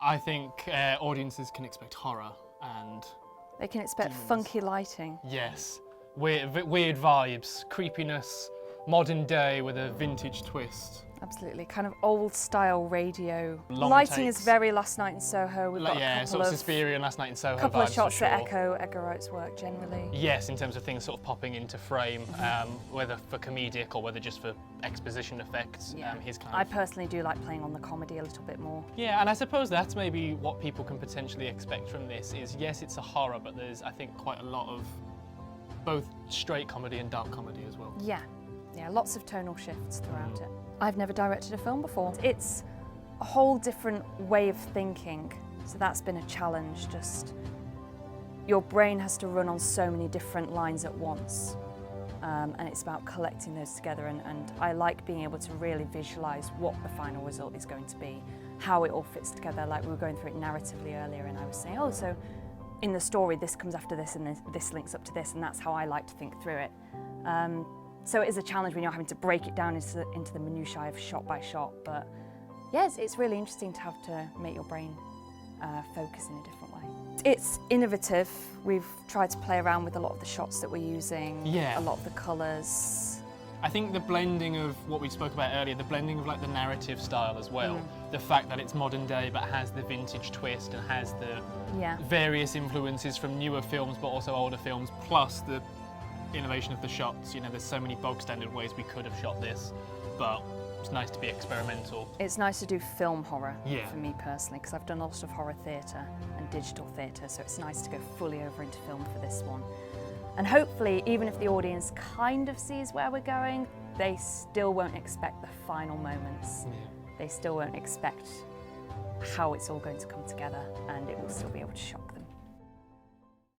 I think audiences can expect horror and... They can expect demons. funky lighting. Yes. Weird vibes, creepiness, modern day with a vintage twist. Absolutely, kind of old style radio. Long Lighting takes. is very Last Night in Soho. We've got a couple sort of of Suspiria and Last Night in Soho couple of vibes, shots for sure. that echo Edgar Wright's work generally. Yes, in terms of things sort of popping into frame, whether for comedic or whether just for exposition effects. Yeah. His I personally do like playing on the comedy a little bit more. Yeah, and I suppose that's maybe what people can potentially expect from this is, yes, it's a horror, but there's, I think, quite a lot of both straight comedy and dark comedy as well. Yeah, lots of tonal shifts throughout it. I've never directed a film before. It's a whole different way of thinking, so that's been a challenge. Just your brain has to run on so many different lines at once, and it's about collecting those together, and I like being able to really visualise what the final result is going to be, how it all fits together. Like we were going through it narratively earlier, and I was saying, oh, so in the story this comes after this and this links up to this, and that's how I like to think through it. So it is a challenge when you're having to break it down into the minutiae of shot by shot, but yes, it's really interesting to have to make your brain focus in a different way. It's innovative. We've tried to play around with a lot of the shots that we're using, a lot of the colours. I think the blending of what we spoke about earlier, the blending of like the narrative style as well, the fact that it's modern day but has the vintage twist and has the various influences from newer films but also older films, plus the innovation of the shots. You know, there's so many bog standard ways we could have shot this, but it's nice to be experimental. It's nice to do film horror for me personally, because I've done a lot of horror theatre and digital theatre, so it's nice to go fully over into film for this one. And hopefully, even if the audience kind of sees where we're going, they still won't expect the final moments. They still won't expect how it's all going to come together, and it will still be able to shock them.